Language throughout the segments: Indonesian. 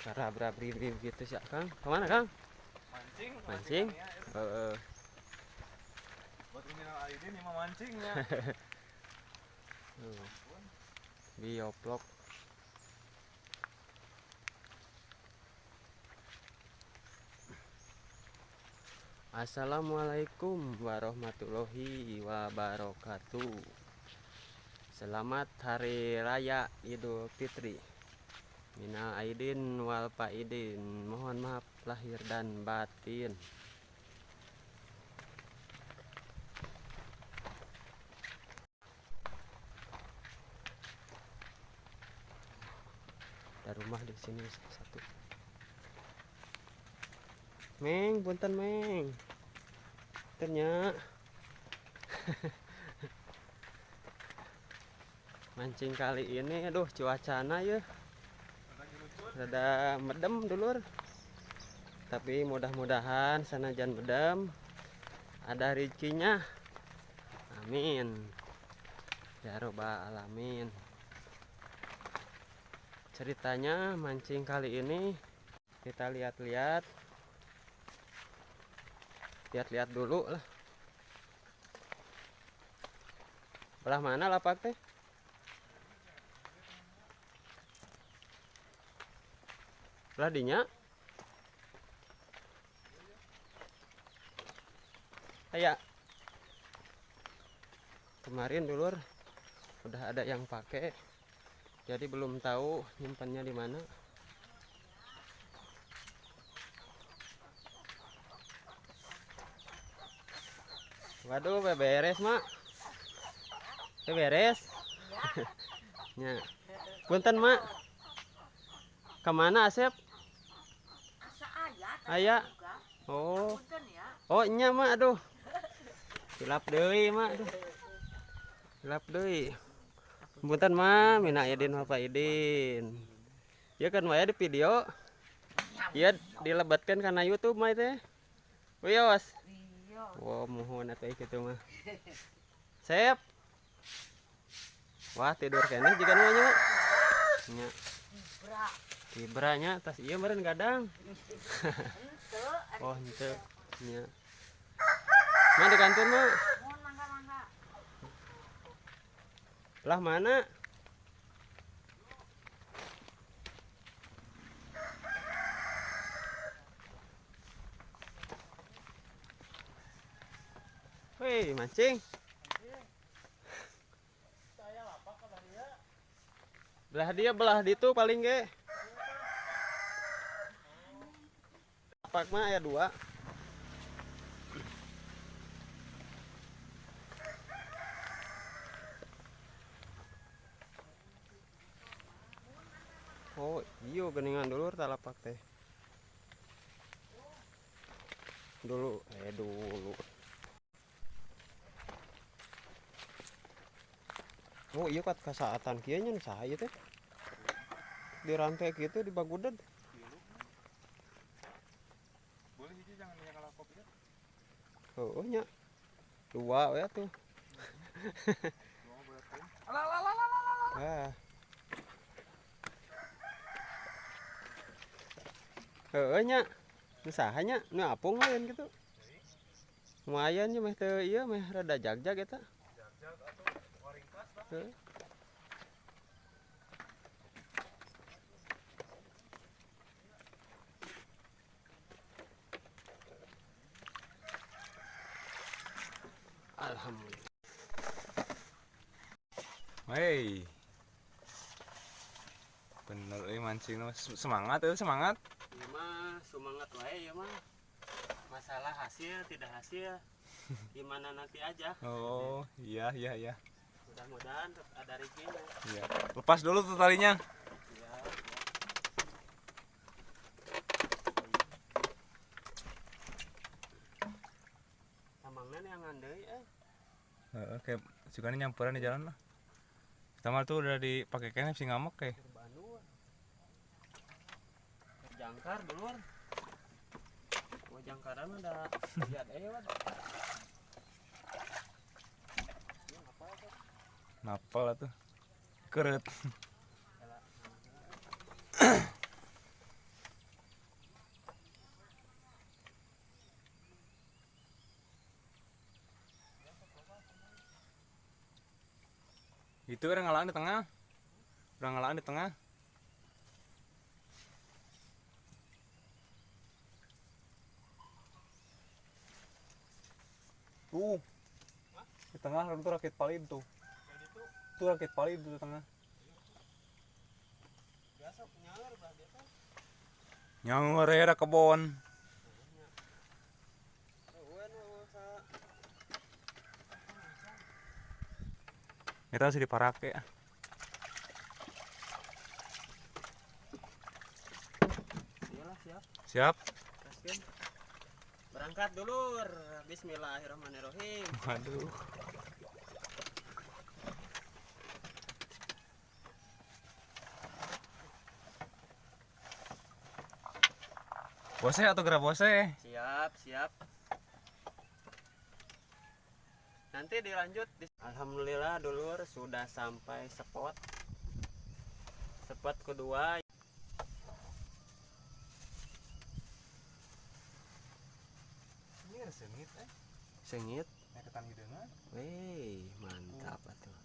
cara berabri gitu sih Kang. Kemana Kang? Mancing. Mancing. Heeh. Buat Minal Aidin ini mah mancingnya. Bioplok. Assalamualaikum warahmatullahi wabarakatuh. Selamat Hari Raya Idul Fitri. Minal aidin wal faidin. Mohon maaf lahir dan batin. Ada rumah di sini satu. Meng, punten Meng. Ternyata mancing kali ini aduh cuacana ya rada medem dulur, tapi mudah-mudahan sanajan medem ada rezekinya, amin ya robbal alamin. Ceritanya mancing kali ini kita lihat-lihat dulu lah. Belah mana lapak teh? Belah dinya? Aya. Kemarin dulur udah ada yang pakai, jadi belum tahu nyimpannya di mana. Waduh, beberes mak. Beberes. Ya. Punten mak. Kemana Asep? Aya. Oh. Oh nya mak, aduh. Hilap deui mak, aduh. Hilap deui. Punten mak, Minal Aidin wal faidin. Ya kan wae di video. Ya dilebatkan karena YouTube mah teh. Wios. Wow, mohon atuh kitu mah. Sep. Wah, tidur kene jiga nu nya. Nya. Tibranya tas ieu meureun gadang. Oh, henteu. Nya. Mah di kantor mah. Lah mana? Wih, mancing. Belah ditu paling ge. Lapak mah aya 2. Oh, iyo geningan dulur talapak teh. Dulu. Oh, iya kat kasaatan kieu nya nu saha ieu teh? Di rantai gitu di bagudad. Boleh hiji jangan minyak kalapok ya. Oh, nya. 2 we tuh. Ah. Heueuh nya. Nu saha nya? Nu apung lain gitu. Lumayan nya meh teu ieu meh rada jag-jag eta. Jag-jag atau waringkas lah. Heuh. Alhamdulillah. Hei. Bener mancing semangat itu semangat. Ieu mah semangat wae ya mah. Masalah hasil tidak hasil gimana nanti aja. Oh, iya. Mudah-mudahan ada rezekinya. Iya. Lepas dulu tuh talinya. Ya, tamangna neangan deui Heeh, kayak sukanya nyamperan di jalan lah. Pertama tuh udah dipakai kene si ngamuk kayak. Bandung. Jangkar dulur. Gua jangkaran mah da lihat wad. Napal tuh. Keret. Itu orang ngalaan di tengah. Orang ngalaan di tengah. Tuh. Di tengah itu rakit palid tuh. Itu rakit palid di tengah. Biasa nyawer bah biasa. Nyawer ya kebon. Kita harus diparake. Iyalah siap. Siap. Gaskeun. Berangkat dulur. Bismillahirrahmanirrahim. Waduh. Bose atau gerak bose? Siap, siap. Nanti dilanjut. Alhamdulillah dulur sudah sampai spot. Spot kedua. Ini ada sengit Sengit. Ketan hideungan. Wih, mantap atuh.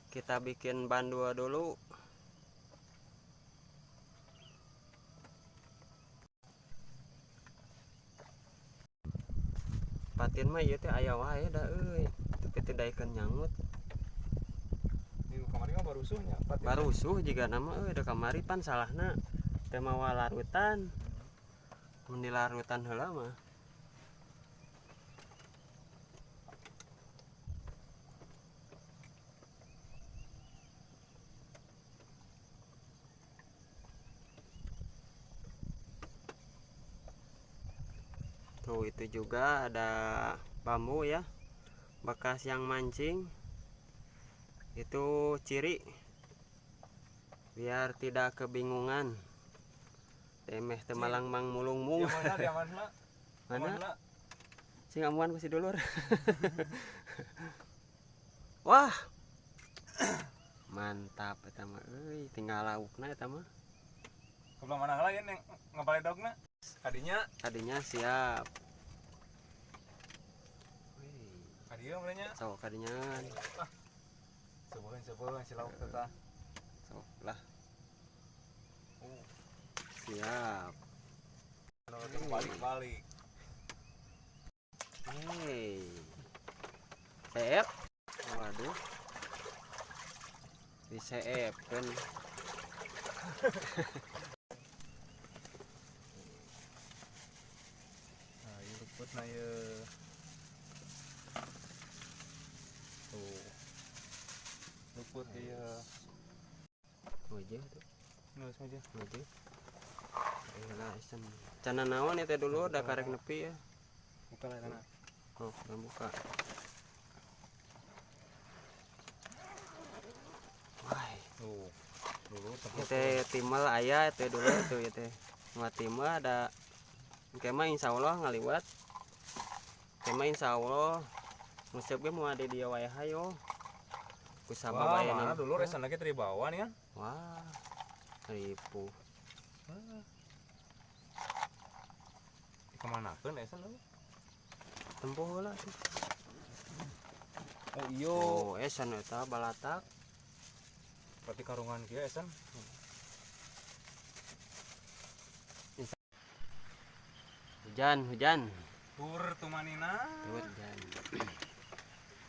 Kita bikin bandua dulu. Patin mah ieu teh aya wae da euy. Tapi teu daekeun nyangut. Di kamari mah barusuhnya. Barusuh jiga nama euy da kamari pan salahna teu mawa larutan. Mun dilarutan heula mah. Tuh itu juga ada bambu ya, bekas yang mancing. Itu ciri biar tidak kebingungan. Temeh temalang mang mulung mung. Mana? Sing amuan ku si dulur. Wah. Mantap eta mah euy, tinggal laukna eta mah. Kebelah mana lagi yang ngapaledogna? Kadinya siap. Kadieu mulanya. Sok kadinyan. Sebulan si lauk teh. Sok lah. Siap. Balik. Hei. Seep. Waduh. Diseepkeun. Nah, ieu luputna ieu. Tuh. Luput ieu. Wajah tuh. Geus aja. Wajah. Ayolah isen. Cana naon eta dulu da karek nepi ya. Buka lah kana. Oh, buka. Wah. Tuh. Dulu Teh timel aya teh dulu tuh ya teh. Muat timel ada kemah insyaallah ngaliwat. Kemah insyaallah museup ge moal di dieu wae hayo. Ku sababaraha mana dulu resan lagi dari bawah nih kan. Wah. Ribu. Kemanakeun esan lu? Tempuh heula tuh. Oh iyo. Oh, esan eta balatak. Berarti karungan kieu esan. Hujan. Tur tumanina. Hujan.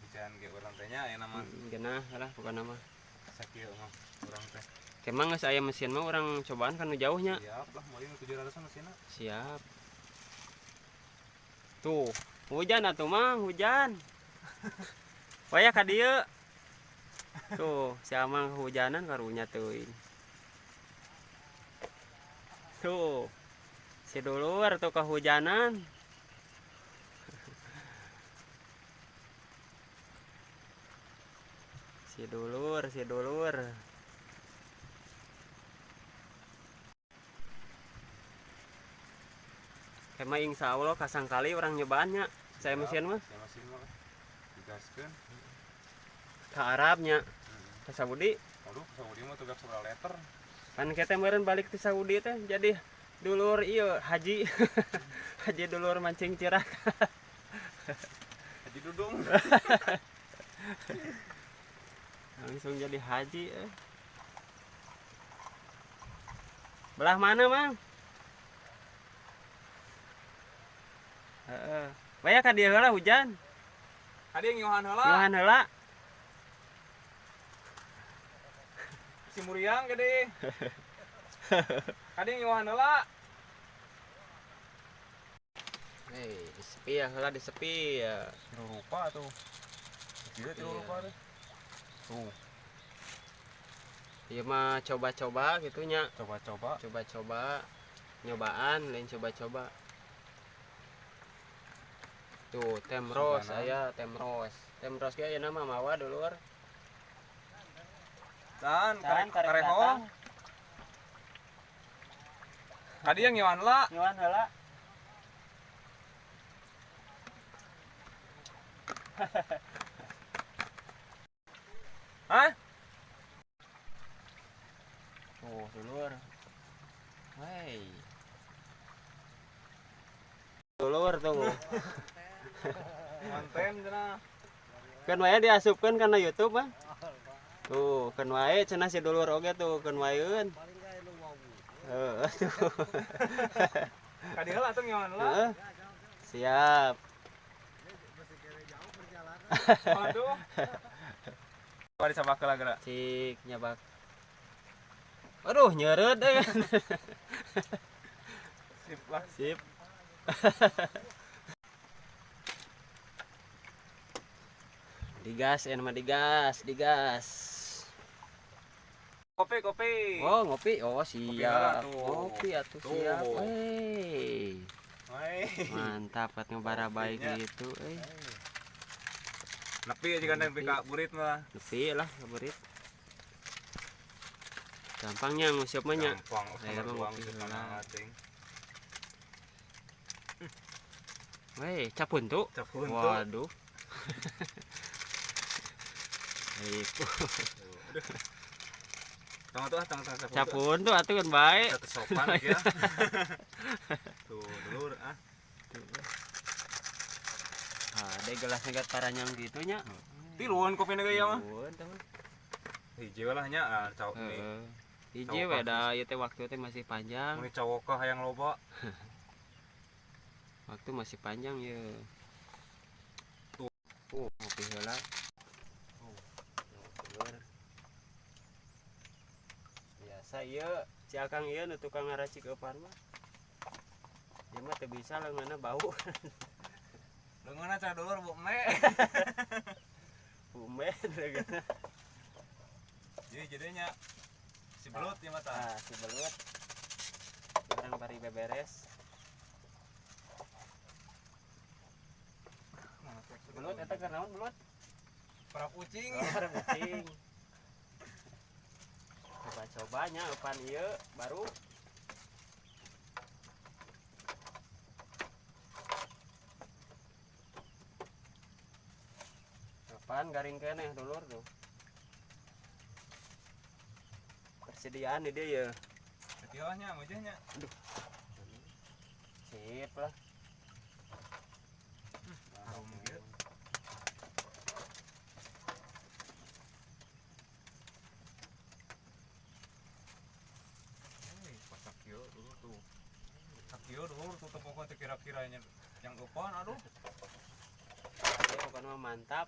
Hujan ge urang teh nya aya nama Genah lah bukan nama. sakieu mah urang teh. Kemang geus aya mesin mah urang cobaan kan nu jauhnya. Siap lah mulai 700 mesinna. Siap. Tuh, hujan atuh Mang, hujan. Waya ka dieu. Tuh, si Amang kehujanan karunya teuing. Tuh. Si dulur tuh kehujanan. Si dulur. Kema insya Allah kasang kali orang nyobaannya. Saya mesin mah. Saya mesin mah. Digaskeun. Ke Arabnya. Ke Saudi. Aduh, ke Saudi mah tugas seberapa liter. Kan kita meureun balik ke Saudi teh jadi dulur ieu haji. Haji dulur mancing cirak. Haji Dudung. Langsung jadi haji. Belah mana, Mang? Heeh. Baya ka dieu heula hujan. Ada yang nyohan heula. Nyohan heula. Si Muriang gede. Ada yang nyohan heula. Hei, disepi ya, heula disepi ya. Tiru rupa tuh. Tidak tiru Iya. rupa tuh. Tuh, Ieu mah coba-coba gitunya. coba-coba. Coba-coba nyobaan lain coba-coba. Tuh, temros Suganan. aya temros. Temros ge ayeuna mah mawa dulur. Dan Can karek kareho. datang. Ada yang nyohan heula. Nyohan heula. Hah? Tuh, dulur. Hei. Dulur tuh. Mantem cenah. Kan wae diasupkeun kana YouTube mah. Tuh, kan wae cenah si dulur oge tuh, kan waeun. Heeh, tuh. Kadi heula tuh nyohan heula. Heeh. Siap. Waduh. Coba disabakeun lah geura. Cik nyabak. Aduh, nyeureut euy. Sip lah. Sip. Digas, mah digas. Kopi. Oh, ngopi. Oh, heula siap. tuh. Ngopi atuh Tuh. siap. Hei. Hai. Mantap atuh ngebara baik Ngopinya. gitu euy. Nepi jika nepi ka burit mah. Nepi lah kaburit. Gampangnya nguseup mah nya. Gampang. Saya mah Ruang ngopi di heula. mana ating. Weh, capun tuh. Capun tuh. Waduh. Itu. Tong tuh tong Capun tuh atuh kan bae. Satu sopan ya. Tuh dulur ah. Ah, deh gelasnya gat paranyang gitu nya. Tiluan kopi na gaya mah. Tiluan tah. Hiji lah nya cawok nih. Heeh. Hiji we da ieu teh waktu teh masih panjang. Mun cawok ka hayang loba. Waktu masih panjang ya. Tuh. Ngopi heula. Biasa ieu si Akang ieu nu tukang ngaracik eupan mah. Ieu mah teu bisa leungeunna bau. Leungeunna ca dulur bu me. Bumet leungeunna. Jadi nya si belut ya mata. Ah, si belut. Orang bari beberes. Belut eta keur naon belut? Para kucing. Para kucing. Coba-cobanya eupan ieu baru. Eupan garing keneh dulur tuh. Persediaan di dia ya. Ketiawahnya mujahnya. Sip lah. Harum gitu. Pasak kieu dulu tuh. Sakio dulu tuh tepokon teh kira-kiranya yang eupan aduh. Oke, bukan mah mantap.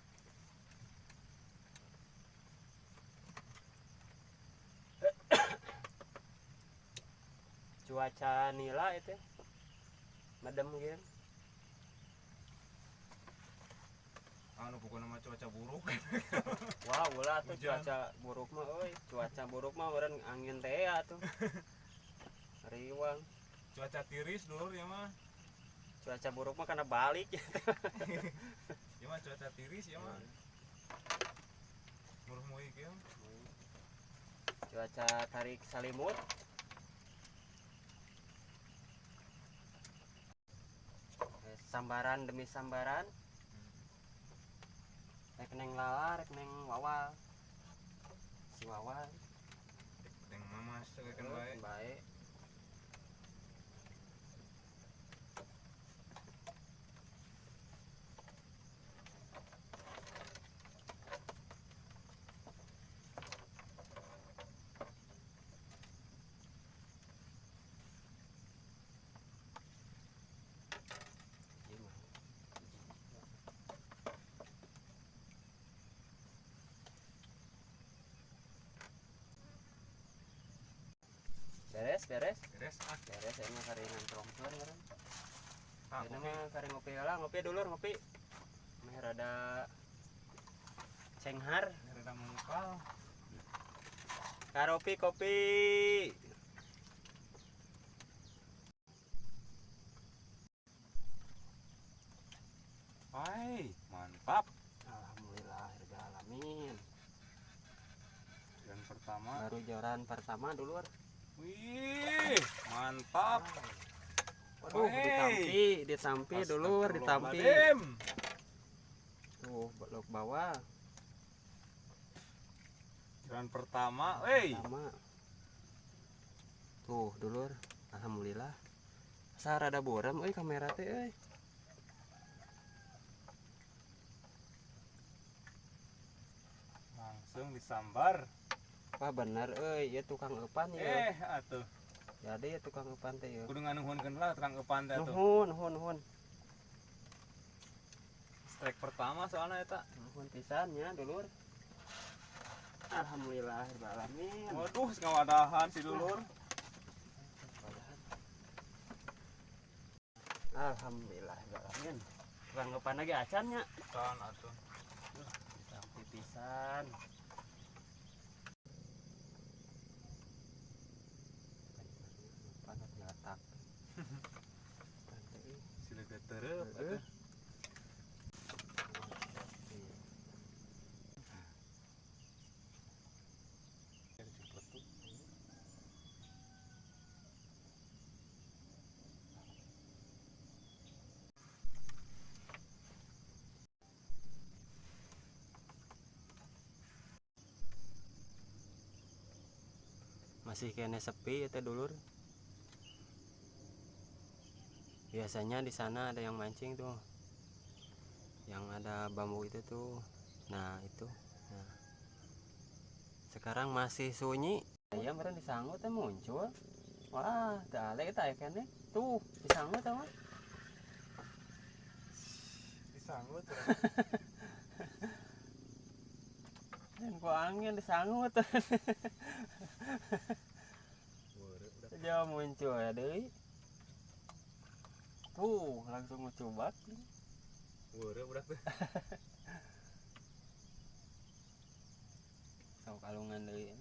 Cuaca nila itu madem gitu. Anu pokoknya mah cuaca buruk. Wah, ulah tuh Hujan. cuaca buruk mah euy. Cuaca buruk mah urang angin teh atuh. Riwang. Cuaca tiris dulur ya mah. Cuaca buruk mah karena balik. Ya mah cuaca tiris ya mah. Muruh moy kieu. Cuaca tarik salimut. Sambaran demi sambaran. Rek neng lala, rek neng wawal. Si wawal. Deng mamas cegekeun bae. Baik. Beres. Beres Beres ini karingan tromper kan. ah Ini mah kari ngopi lah, ngopi dulu ngopi. Meh rada cenghar. rada mengkal Karopi kopi. hai mantap Alhamdulillah rabbil alamin. dan pertama Baru joran pertama dulu. wih mantap Waduh, ditampi dulu, ditampi. Astagfirullahaladzim. Tuh, belok bawah. Dan pertama, wey. Sama. Tuh, dulur. Alhamdulillah. Asa rada buram euy kamera teh euy. Langsung disambar. Wah bener euy, ieu tukang eupan ya. Atuh. Jadi ya tukang eupan teh ya. Kudu nganuhunkeun lah terang eupan teh tuh. Nuhun. Strike pertama soalnya eta. Nuhun pisan nya dulur. Alhamdulillah rabbil alamin. Waduh, ngawadahan si dulur. Alhamdulillah rabbil alamin. Tukang eupan lagi acan nya. Kan atuh. Ditampi pisan. Panat nyatak. Sila teureub atuh. Masih kene sepi ya teh dulur. Biasanya di sana ada yang mancing tuh, yang ada bambu itu tuh. Nah itu. Nah. Sekarang masih sunyi. Ya meren disanggut teh muncul. Wah, dale kita ya kene. Tuh disanggut mah. Disanggut. Dan gua angin disanggut. Jauh muncul ya deui. Tuh langsung ngecubak. Weureuh budak teh. Sok kalungan deui.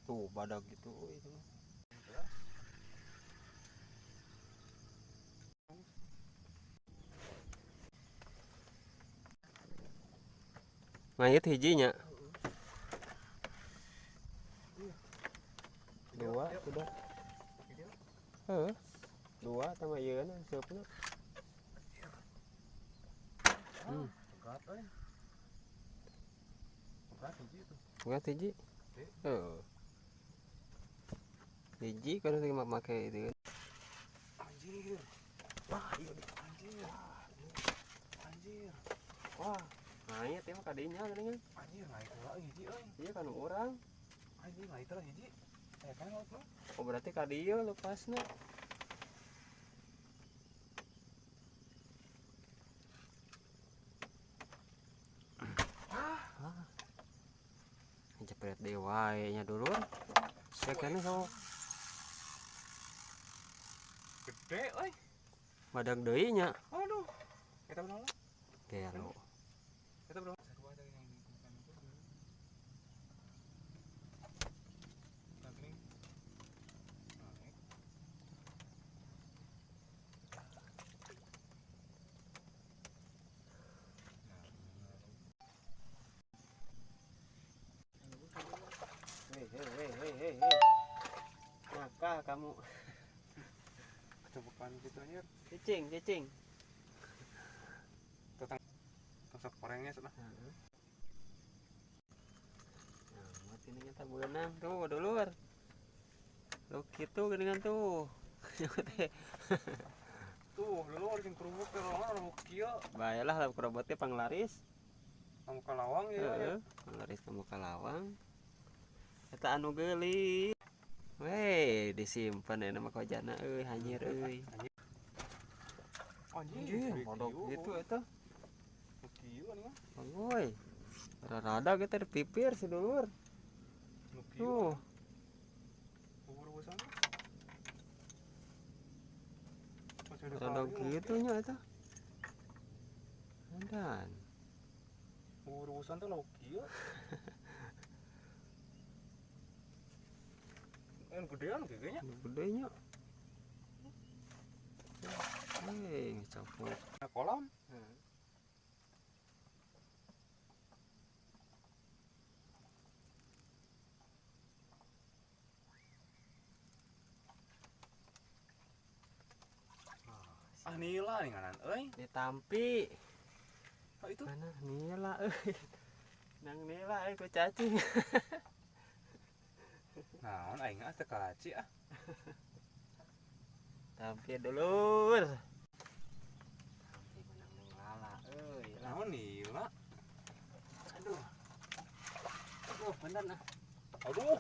Tuh badak gitu itu mah. Mayit hijinya. Dua sudah. Heeh. Dua sama ieu na seupna. Berat euy. Berat hiji tuh. Enggak hiji. Heeh. Hiji kan sing make itu. Anjir. Wah, iya anjir. Anjir. Wah, mayit ya kadinya geuningan. Anjir, naik heula hiji euy. Ieu kan urang. Anjir, naik heula hiji. Kan laut mah. Oh berarti ka dieu lepasna. Jepret deui wae nya dulur. Sekene so Gede euy. badag deui nya. Aduh. Eta berapa? Gelo. Eta berapa? Sarua teh yang bukan itu. Naik. Hei. Nakal kamu. Kecopokan gitu anjir. Cicing. Tosok orangnya sudah. Nah, mati ini nyata beunang tuh dulur. Lu kitu geuningan tuh. Tuh, dulu jeung kerubuk teh lorong kieu. Bayalah lah kerobot teh panglaris. Kamu kalawang ya. Heeh, panglaris kamu kalawang. Eta anu geulis. Weh, disimpen ya nama kojana euy, hanyir euy. Anjir, Modok gitu eta. Kieu anu mah. Pangoy. Rada kita dipipir si dulur. Nu kieu. Tuh. Ada gitunya itu. Dan urusan tuh loki ya. Yang gedean kayaknya. gedenya. Capuk. Nah, kolam. Ah nila nih nganan euy. Ditampi. Oh itu. Mana nila euy. Nang nila euy ku cacing. Naon aing teh kaci ah. Tampi dulur. Tampi menang nang lala euy. Naon nila? Aduh. Aduh, bener nah. Aduh.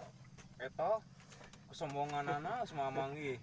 Eta kesombonganana semua manggi.